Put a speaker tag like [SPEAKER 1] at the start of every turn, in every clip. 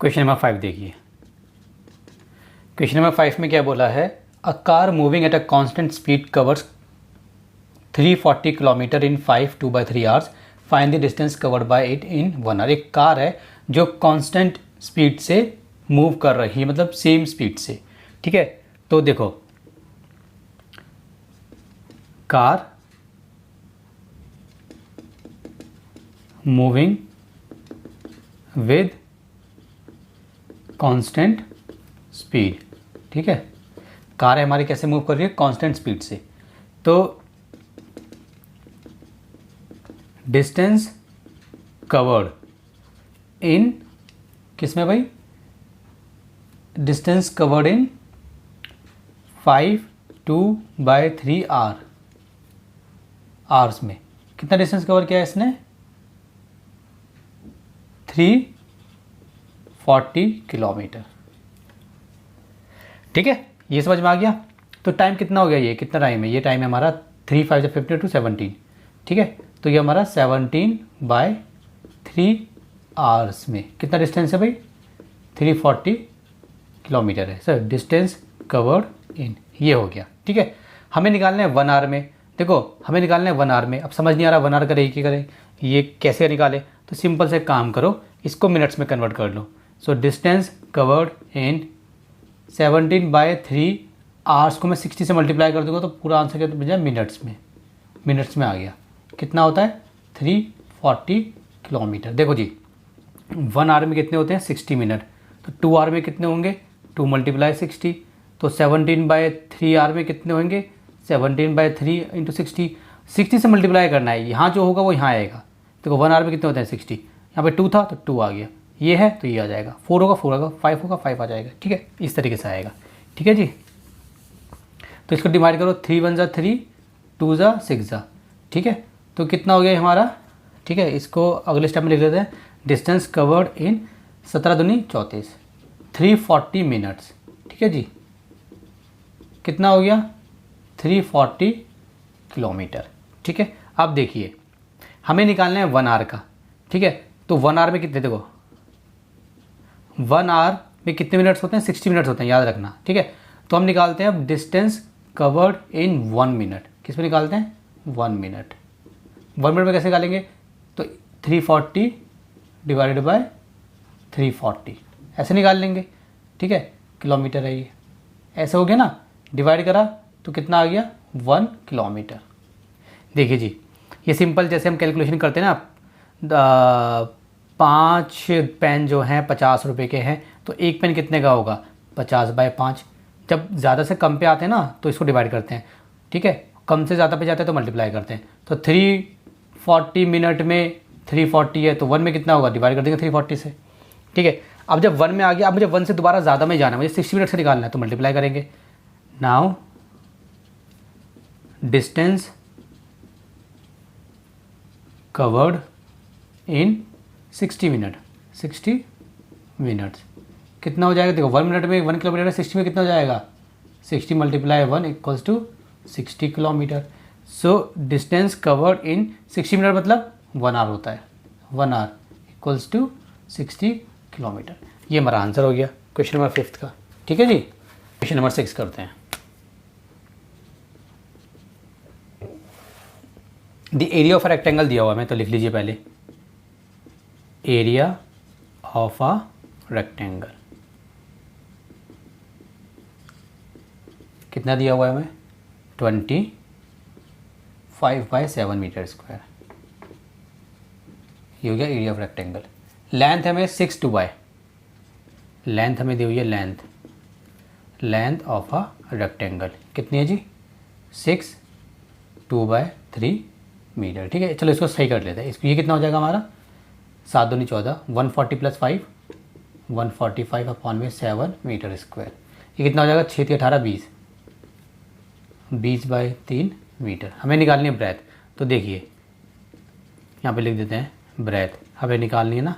[SPEAKER 1] Question number 5 देखिए। Question number 5 में क्या बोला है, a car moving at a constant speed covers 340 kilometre in 5 2/3 hours, find the distance covered by it in 1 hour. एक car है जो कांस्टेंट स्पीड से मूव कर रही है, मतलब सेम स्पीड से। ठीक है, तो देखो car moving with constant speed. ठीक है, कार है हमारी कैसे मूव कर रही है, कांस्टेंट स्पीड से। तो डिस्टेंस कवर्ड इन किस में भाई, डिस्टेंस कवर्ड इन 5 2/3 आवर्स में कितना डिस्टेंस कवर किया है इसने, 340 किलोमीटर। ठीक है, ये समझ में आ गया। तो टाइम कितना हो गया, ये कितना टाइम है, ये टाइम है हमारा 3 5 15 to 17। ठीक है, तो ये हमारा 17/3 आवर्स में कितना डिस्टेंस है भाई, 340 किलोमीटर है सर। डिस्टेंस कवर्ड इन ये हो गया। ठीक है, हमें निकालना है 1 आवर में। देखो हमें निकालना है 1 आवर में। अब समझ नहीं आ रहा 1 आवर करें कि करें, ये कैसे निकाले, तो सिंपल से काम करो, इसको मिनट्स में कन्वर्ट कर लो। So distance covered in 17/3 hours को मैं 60 से मल्टीप्लाई कर दूंगा तो पूरा आंसर क्या तो बन जाए मिनट्स में। मिनट्स में आ गया, कितना होता है 340 किलोमीटर। देखो जी 1 आवर में कितने होते हैं 60 मिनट, तो 2 आवर में कितने होंगे 2 × 60, तो 17/3 आवर में कितने होंगे 17/3 × 60। 60 से मल्टीप्लाई करना है, यहाँ जो होगा वो यहाँ आएगा। देखो 1 आवर में कितने होते हैं 60, यहाँ पे 2 था तो 2 आ गया, ये है तो ये आ जाएगा, 4 होगा 4 आएगा, 5 होगा 5 आ जाएगा। ठीक है, इस तरीके से आएगा। ठीक है जी, तो इसको डिवाइड करो, 3 1 × 3 2 × 6। ठीक है, तो कितना हो गया हमारा। ठीक है, इसको अगले स्टेप में लिख लेते हैं, डिस्टेंस कवर्ड इन 17 दूनी 34 340 मिनट्स। ठीक है जी, कितना हो गया 340 किलोमीटर। ठीक है, अब देखिए हमें निकालना है 1 आवर का। ठीक है, तो 1 आवर में कितने, देखो 1 आवर में कितने मिनट्स होते हैं 60 मिनट्स होते हैं, याद रखना। ठीक है, तो हम निकालते हैं अब डिस्टेंस कवर्ड इन 1 मिनट। किस में निकालते हैं 1 मिनट। 1 मिनट में कैसे निकालेंगे, तो 340 डिवाइडेड बाय 340 ऐसे निकाल लेंगे। ठीक है, किलोमीटर है ये, ऐसे हो गया ना, डिवाइड करा तो कितना आ गया 1 किलोमीटर। देखिए जी ये सिंपल, जैसे हम कैलकुलेशन करते हैं ना, 5 पेन जो हैं 50 रुपये के हैं, तो एक पेन कितने का होगा 50/5। जब ज़्यादा से कम पे आते हैं ना तो इसको डिवाइड करते हैं। ठीक है, कम से ज़्यादा पे जाते हैं तो मल्टीप्लाई करते हैं। तो 340 मिनट में 340 है तो 1 में कितना होगा, डिवाइड कर देंगे 340 से। ठीक है, अब जब 1 में आ गया, अब मुझे 1 से दोबारा ज़्यादा में जाना है, मुझे 60 मिनट से निकालना है तो मल्टीप्लाई करेंगे। नाउ डिस्टेंस कवर्ड इन 60 मिनट, 60 मिनट्स कितना हो जाएगा, देखो 1 मिनट में 1 किलोमीटर है, 60 में कितना हो जाएगा 60 × 1 = 60 किलोमीटर। सो डिस्टेंस कवर्ड इन 60 मिनट मतलब 1 आवर होता है, 1 आवर = 60 किलोमीटर। ये हमारा आंसर हो गया क्वेश्चन नंबर 5 का। ठीक है जी, क्वेश्चन नंबर 6 करते हैं। The area of a rectangle दिया हुआ है, तो लिख लीजिए पहले, एरिया ऑफ अ रेक्टेंगल कितना दिया हुआ है हमें 25/7 मीटर स्क्वायर। ये हो गया एरिया ऑफ रेक्टेंगल। लेंथ हमें 6 2 बाय, लेंथ हमें दी हुई है, लेंथ ऑफ अ रेक्टेंगल कितनी है जी 6 2/3 मीटर। ठीक है, चलो इसको सही कर लेते हैं। इसको ये कितना हो जाएगा हमारा 7 दूनी 14, 140 + 5 145/7 मीटर स्क्वायर। ये कितना हो जाएगा 6 × 18 20, 20/3 मीटर। हमें निकालनी है ब्रेथ, तो देखिए यहाँ पे लिख देते हैं ब्रेथ हमें निकालनी है ना,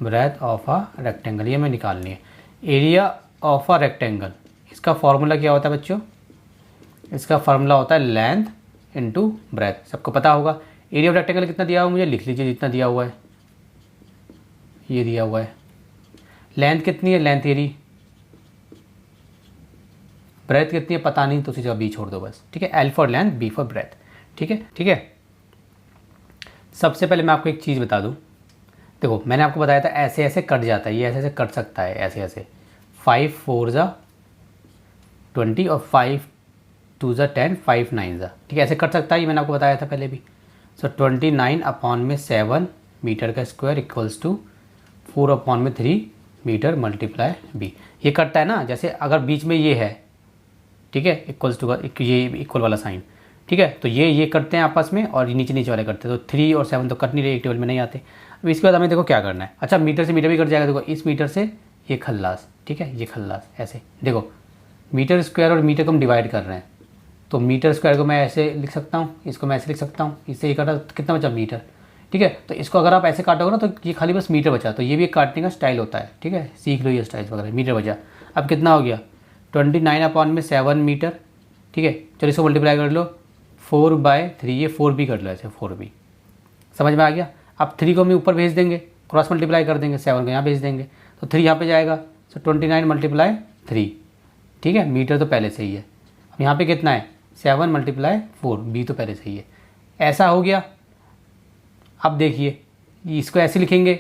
[SPEAKER 1] ब्रेथ ऑफ अ रेक्टेंगल ये हमें निकालनी है। एरिया ऑफ अ रेक्टेंगल, इसका फॉर्मूला क्या होता है बच्चों, इसका फार्मूला होता है लेंथ इंटू ब्रेथ, सबको पता होगा। एरिया ऑफ रेक्टेंगल कितना दिया हुआ मुझे लिख लीजिए, जितना दिया हुआ है ये दिया हुआ है। लेंथ कितनी है, लेंथ एरी, ब्रेथ कितनी है पता नहीं, तो उसी जगह बी छोड़ दो बस, ठीक है। L for length, B for breadth, ठीक है, ठीक है। सबसे पहले मैं आपको एक चीज़ बता दूं, देखो मैंने आपको बताया था ऐसे ऐसे कट जाता है, ये ऐसे ऐसे कट सकता है, ऐसे ऐसे 5 4 ज़ा 20 और 5 2 ज़ा 10 5 9 ज़ा, ठीक है, ऐसे कट सकता है, ये मैंने आपको बताया था पहले भी। सो 29 अपॉन में 7 मीटर का स्क्वायर इक्वल्स टू 4 अपॉन में 3 मीटर मल्टीप्लाई बी। ये कटता है ना, जैसे अगर बीच में ये है, ठीक है, इक्वल्स टू का ये इक्वल वाला साइन, ठीक है, तो ये करते हैं आपस में और नीचे नीचे वाले करते हैं, तो 3 और 7 तो कट नहीं रहे, एक टेबल में नहीं आते। अब इसके बाद हमें देखो क्या करना है। अच्छा मीटर से मीटर भी कट जाएगा, देखो इस मीटर से ये खल्लास, ठीक है, ये खल्लास ऐसे, देखो मीटर स्क्वायर और मीटर को हम डिवाइड कर रहे हैं, तो मीटर स्क्वायर को मैं ऐसे लिख सकता हूँ, इसको मैं ऐसे लिख सकता हूँ, इससे ये काटा तो कितना बचा मीटर, ठीक है। तो इसको अगर आप ऐसे काटोगे ना तो ये खाली बस मीटर बचा, तो ये भी एक काटने का स्टाइल होता है, ठीक है, सीख लो ये स्टाइल वगैरह। मीटर बचा, अब कितना हो गया 29 अपॉन में 7 मीटर, ठीक है। चलो इसको मल्टीप्लाई कर लो 4/3, ये 4b कर लो ऐसे 4b, समझ में आ गया। अब 3 को हम ऊपर भेज देंगे, क्रॉस मल्टीप्लाई कर देंगे, 7 को यहाँ भेज देंगे, तो 3 यहाँ पे जाएगा, सो 29 × 3, ठीक है, मीटर तो पहले से ही है। अब यहाँ पे कितना है 7 × 4, b तो पहले से ही है, ऐसा हो गया। अब देखिए इसको ऐसे लिखेंगे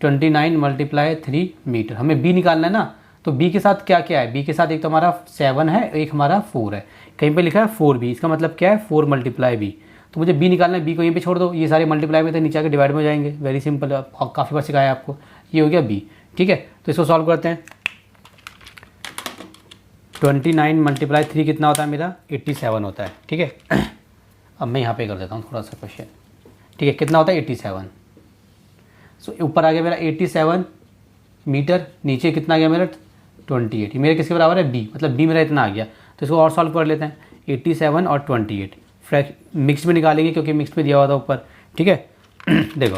[SPEAKER 1] 29 × 3 मीटर, हमें b निकालना है ना, तो b के साथ क्या क्या है, b के साथ एक तो हमारा 7 है, एक हमारा 4 है, कहीं पे लिखा है 4b, इसका मतलब क्या है 4 × b, तो मुझे b निकालना है, b को यहीं पे छोड़ दो, ये सारे मल्टीप्लाई में तो नीचे आके डिवाइड में हो जाएंगे, वेरी सिंपल है, काफ़ी बार सिखाया है आपको। ये हो गया b, ठीक है, तो इसको सॉल्व करते हैं। 29 × 3 कितना होता है मेरा 87 होता है, ठीक है। अब मैं यहाँ पे कर देता हूँ थोड़ा सा क्वेश्चन, ठीक है, कितना होता है 87, सो ऊपर आ गया मेरा 87 मीटर, नीचे कितना आ गया मेरा 28, मेरे किसके बराबर है b, मतलब b मेरा इतना आ गया, तो इसको और सॉल्व कर लेते हैं। 87 और 28 मिक्स में निकालेंगे क्योंकि मिक्स में दिया हुआ था ऊपर, ठीक है। देखो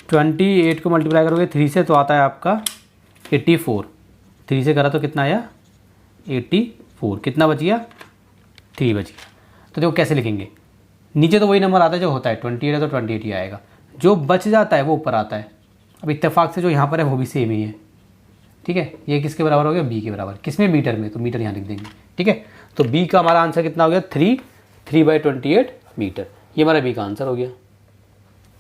[SPEAKER 1] 28 को मल्टीप्लाई करोगे 3 से तो आता है आपका 84, 3 से करा तो कितना आया 84, कितना बच गया 3 बच गया। तो देखो कैसे लिखेंगे, नीचे तो वही नंबर आता है जो होता है 28 है तो 28 ही आएगा, जो बच जाता है वो ऊपर आता है। अब इत्तेफाक से जो यहाँ पर है वो भी सेम ही है, ठीक है, ये किसके बराबर हो गया b के बराबर, किसमें मीटर में, तो मीटर यहाँ लिख देंगे, ठीक है। तो b का हमारा आंसर कितना हो गया 3/28 मीटर, ये हमारा b का आंसर हो गया,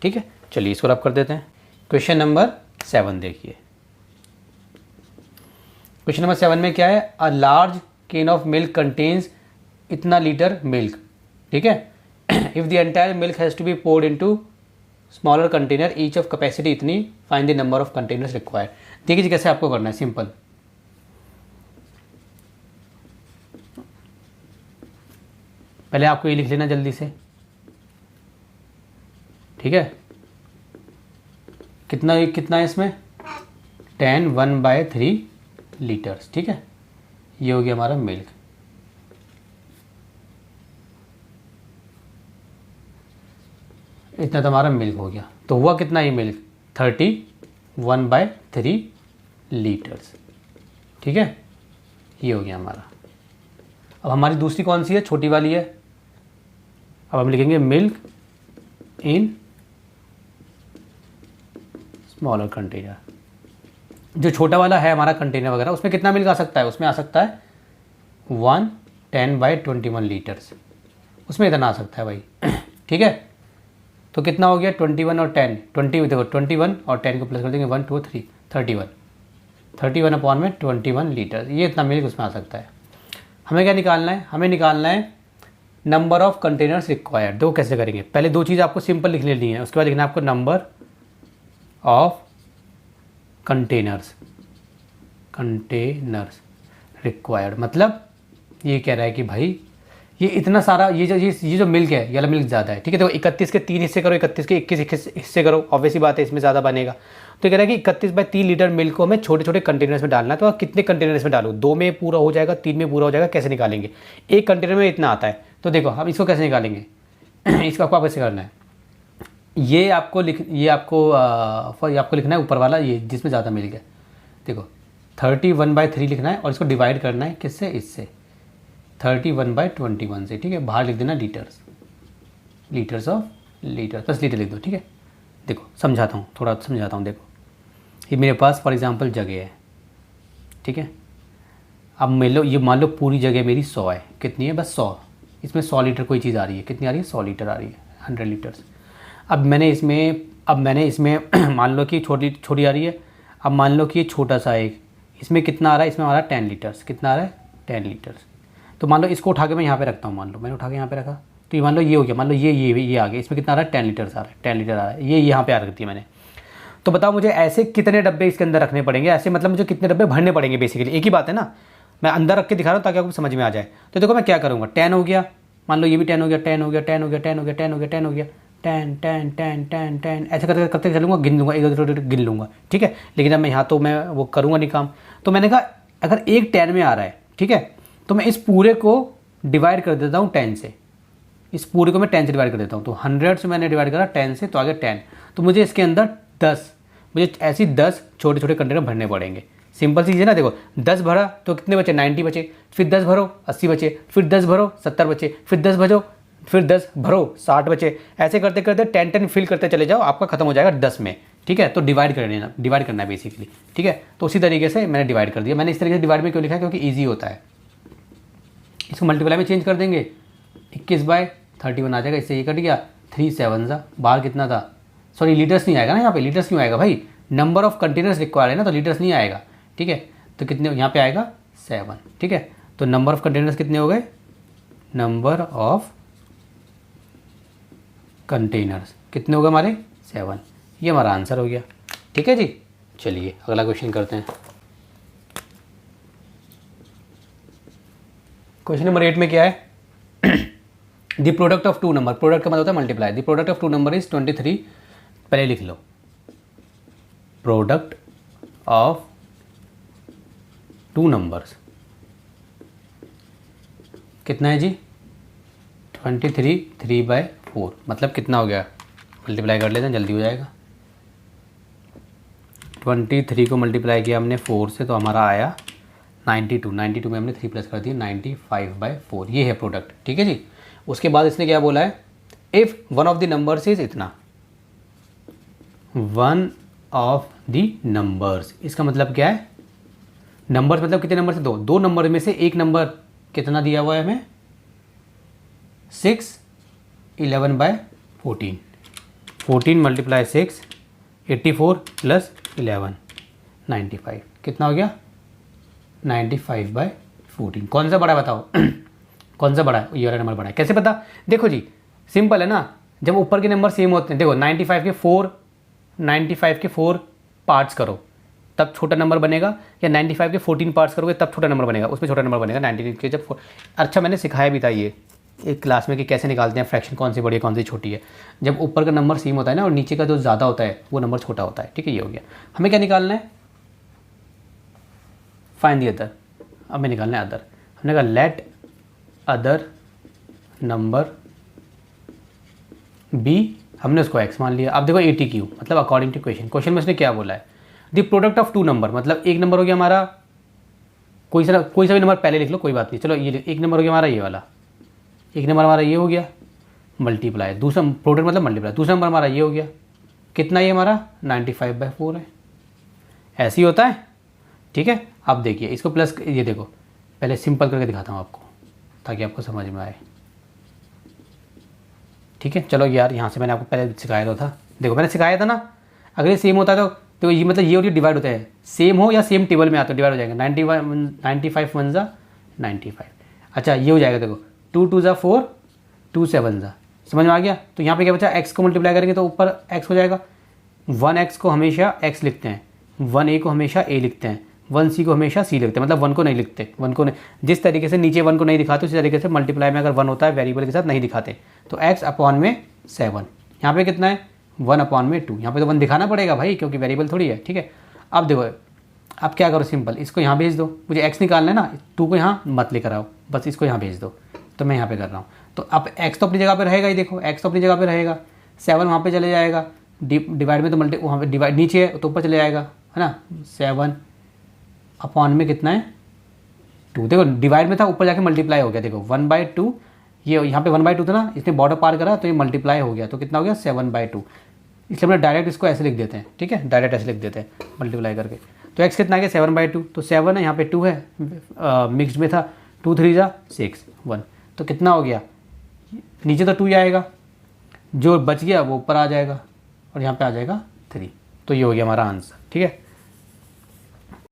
[SPEAKER 1] ठीक है। चलिए इसको रब कर देते हैं। क्वेश्चन नंबर 7 देखिए, क्वेश्चन नंबर 7 में क्या है, a large can of milk contains इतना लीटर मिल्क, ठीक है। If the entire milk has to be poured into smaller container each of capacity इतनी, find the number of containers required. देखिए कैसे आपको करना है, सिंपल, पहले आपको ये लिख लेना जल्दी से, ठीक है। कितना है इसमें 10 1/3 लीटर्स, ठीक है, ये हो गया हमारा मिल्क। इतना तो हमारा मिल्क हो गया, तो हुआ कितना ये मिल्क 31/3 लीटर्स, ठीक है, ये हो गया हमारा। अब हमारी दूसरी कौन सी है, छोटी वाली है, अब हम लिखेंगे मिल्क इन स्मॉलर कंटेनर। जो छोटा वाला है हमारा कंटेनर वगैरह, उसमें कितना मिल्क आ सकता है, उसमें आ सकता है 110/21 लीटर्स, उसमें इतना आ सकता है भाई, ठीक है। तो कितना हो गया 21 और 10, 20 देखो 21 और 10 को प्लस कर देंगे 1 2 3 31 अपॉन में 21 लीटर, ये इतना मिल्क उसमें आ सकता है। हमें क्या निकालना है, हमें निकालना है नंबर ऑफ कंटेनर्स रिक्वायर्ड। देखो कैसे करेंगे, पहले दो चीज़ आपको सिंपल लिख लेनी है, उसके बाद लिखना है आपको नंबर ऑफ कंटेनर्स रिक्वायर्ड। मतलब ये कह रहा है कि भाई ये इतना सारा ये जो मिल्क है, ये वाला मिल्क ज़्यादा है, ठीक है। तो 31 के 3 हिस्से करो, 31 के 21 हिस्से करो, ऑब्वियसली बात है इसमें ज़्यादा बनेगा। तो कह रहा है कि 31/3 लीटर मिल्क को हमें छोटे छोटे कंटेनर्स में डालना है। तो कितने कंटेनर्स में डालो, 2 में पूरा हो जाएगा, 3 में पूरा हो जाएगा, कैसे निकालेंगे, एक कंटेनर में इतना आता है, तो देखो हम इसको कैसे निकालेंगे, इसको आपको कैसे करना है, ये आपको लिखना है ऊपर वाला, ये जिसमें ज़्यादा मिल्क है, देखो 31/3 लिखना है और इसको डिवाइड करना है किससे, इससे 31/21 से, ठीक है। बाहर लिख देना लीटर्स ऑफ लीटर, बस लीटर लिख दो, ठीक है। देखो समझाता हूँ, थोड़ा समझाता हूँ, देखो ये मेरे पास फॉर एग्जांपल जगह है, ठीक है। अब मान लो पूरी जगह मेरी 100 है, कितनी है, बस 100। इसमें 100 लीटर कोई चीज़ आ रही है, कितनी आ रही है, 100 लीटर आ रही है, 100 लीटर्स। अब मैंने इसमें मान लो कि छोटी आ रही है। अब मान लो कि ये छोटा सा एक, इसमें कितना आ रहा है, इसमें हमारा 10 लीटर्स, कितना आ रहा है, 10 लीटर्स। तो मान लो इसको उठा के मैं यहाँ पे रखता हूँ, मान लो मैंने उठा के यहाँ पे रखा, तो ये मान लो ये हो गया, मान लो ये आ गया, इसमें कितना आ रहा है, 10 लीटर्स आ रहा है, 10 लीटर आ रहा है, ये यहाँ पे आ रखती है मैंने। तो बताओ मुझे ऐसे कितने डब्बे इसके अंदर रखने पड़ेंगे, ऐसे मतलब मुझे कितने डब्बे भरने पड़ेंगे, बेसिकली एक ही बात है ना। मैं अंदर रख के दिखा रहा हूँ ताकि आपको समझ में आ जाए। तो देखो मैं क्या करूँगा, 10 हो गया, मान लो ये भी 10 हो गया, 10 हो गया, 10 हो गया, 10 हो गया, 10 हो गया, 10 हो गया, 10 10 10 10 10, ऐसे करते करते चलूँगा, गिन लूँगा, एक गिन लूँगा, ठीक है। लेकिन अब मैं यहाँ तो मैं वो करूँगा नहीं काम। तो मैंने कहा अगर एक 10 में आ रहा है, ठीक है, तो मैं इस पूरे को डिवाइड कर देता हूँ 10 से, इस पूरे को मैं 10 से डिवाइड कर देता हूँ। तो 100 से मैंने डिवाइड करा 10 से, तो आ गया 10। तो मुझे इसके अंदर 10, मुझे ऐसी 10 छोटे छोटे कंटेनर भरने पड़ेंगे। सिंपल सी चीज़ है ना। देखो 10 भरा तो कितने बचे, 90 बचे, फिर 10 भरो 80 बचे, फिर 10 भरो 70 बचे, फिर 10 भरो, फिर 10 भरो 60 बचे। ऐसे करते करते 10 फिल करते चले जाओ, आपका खत्म हो जाएगा 10 में, ठीक है। तो डिवाइड करना है बेसिकली, ठीक है। तो उसी तरीके से मैंने डिवाइड कर दिया। मैंने इस तरीके से डिवाइड में क्यों लिखा है, क्योंकि ईजी होता है। इसको मल्टीप्लाई में चेंज कर देंगे, 21/31 आ जाएगा, इससे ये कट गया, 3 7 जा, बाहर कितना था, सॉरी लीटर्स नहीं आएगा ना यहाँ पे, लीटर्स क्यों आएगा भाई, नंबर ऑफ कंटेनर्स रिक्वायर्ड है ना, तो लीटर्स नहीं आएगा, ठीक है। तो कितने यहाँ पे आएगा 7, ठीक है। तो नंबर ऑफ कंटेनर्स कितने हो गए, नंबर ऑफ कंटेनर्स कितने हो गए हमारे, 7। ये हमारा आंसर हो गया, ठीक है जी। चलिए अगला क्वेश्चन करते हैं। क्वेश्चन नंबर 8 में क्या है, the product of two number, product का मतलब होता है multiply, the product of two number is 23, पहले लिख लो, प्रोडक्ट ऑफ टू नंबर्स कितना है जी, 23, 3/4, मतलब कितना हो गया, मल्टीप्लाई कर लेते हैं जल्दी हो जाएगा। 23 को मल्टीप्लाई किया हमने 4 से, तो हमारा आया 92, 92 में हमने 3 प्लस कर दिया, 95/4, ये है प्रोडक्ट, ठीक है जी। उसके बाद इसने क्या बोला है, if one of the numbers is इतना, वन ऑफ द नंबर्स, इसका मतलब क्या है, नंबर्स मतलब कितने नंबर से, दो नंबर में से एक नंबर कितना दिया हुआ है हमें, 6 11/14, 14 × 6 84 + 11 95, कितना हो गया 95/14। कौन सा बड़ा है बताओ कौन सा बड़ा है, ये वाला नंबर बड़ा है। कैसे पता, देखो जी सिंपल है ना, जब ऊपर के नंबर सेम होते हैं, देखो 95 के 4 पार्ट्स करो तब छोटा नंबर बनेगा, या 95 के 14 पार्ट्स करोगे तब छोटा नंबर बनेगा, उसमें छोटा नंबर बनेगा 99 के जब अच्छा मैंने सिखाया भी था ये एक क्लास में कि कैसे निकालते हैं फ्रैक्शन, कौन सी बड़ी है कौन सी छोटी है। जब ऊपर का नंबर सेम होता है ना और नीचे का जो ज़्यादा होता है वो नंबर छोटा होता है, ठीक है। ये हो गया, हमें क्या निकालना है, फाइंड द अदर। अब हमें निकालना है अदर, हमने कहा लेट अदर नंबर बी, हमने उसको एक्स मान लिया। अब देखो 80Q मतलब अकॉर्डिंग टू क्वेश्चन में उसने क्या बोला है, the product of two number, मतलब एक नंबर हो गया हमारा, कोई सा भी नंबर पहले लिख लो कोई बात नहीं, चलो ये एक नंबर हो गया हमारा, ये वाला एक नंबर हमारा ये हो गया, मल्टीप्लाई, दूसरा प्रोडक्ट मतलब मल्टीप्लाई, दूसरा नंबर हमारा ये हो गया, कितना ये हमारा 95/4 है, ऐसे ही होता है, ठीक है। अब देखिए इसको प्लस, ये देखो पहले सिंपल करके दिखाता हूँ आपको ताकि आपको समझ में आए, ठीक है। चलो यार यहाँ से मैंने आपको पहले सिखाया तो था, देखो मैंने सिखाया था ना, अगर ये सेम होता है तो ये मतलब ये और ये डिवाइड होता है, सेम हो या सेम टेबल में आता है डिवाइड हो जाएगा, 95 1 जा 95। अच्छा ये हो जाएगा, देखो 2 2 जा 4, 2 7 जा, समझ में आ गया। तो यहाँ पे क्या बचा, x को मल्टीप्लाई करेंगे तो ऊपर x हो जाएगा, 1x को हमेशा x लिखते हैं, 1a को हमेशा a लिखते हैं, 1c को हमेशा c लिखते हैं, मतलब 1 को नहीं लिखते, 1 को नहीं, जिस तरीके से नीचे 1 को नहीं दिखाते उसी तरीके से मल्टीप्लाई में अगर 1 होता है वेरिएबल के साथ नहीं दिखाते। तो x/7, यहाँ पे कितना है 1/2, यहाँ पे तो 1 दिखाना पड़ेगा भाई क्योंकि वेरिएबल थोड़ी है, ठीक है। अब देखो अब क्या करो, सिंपल इसको यहाँ भेज दो, मुझे x निकालना है ना, 2 को यहाँ मत लेकर आओ, बस इसको यहाँ भेज दो, तो मैं यहाँ पे कर रहा हूँ। तो अब x तो अपनी जगह पे रहेगा ही, देखो x तो अपनी जगह पे रहेगा, 7 वहाँ पे चले जाएगा, डिवाइड में तो वहाँ पे डिवाइड नीचे है तो ऊपर चले जाएगा, है ना, 7/में कितना है 2, देखो डिवाइड में था ऊपर जाके मल्टीप्लाई हो गया, देखो 1/2, ये यहाँ पे 1/2 था ना, इसने बॉर्डर पार करा तो ये मल्टीप्लाई हो गया, तो कितना हो गया 7/2। इसलिए हमने डायरेक्ट इसको ऐसे लिख देते हैं, ठीक है, डायरेक्ट ऐसे लिख देते हैं मल्टीप्लाई करके। तो x कितना आ गया 7/2, तो 7 है, यहाँ पे 2 है, मिक्स्ड में था, 2 3 जा 6 1, तो कितना हो गया, नीचे तो 2 ही आएगा, जो बच गया वो ऊपर आ जाएगा और यहाँ पे आ जाएगा 3। तो ये हो गया हमारा आंसर, ठीक है।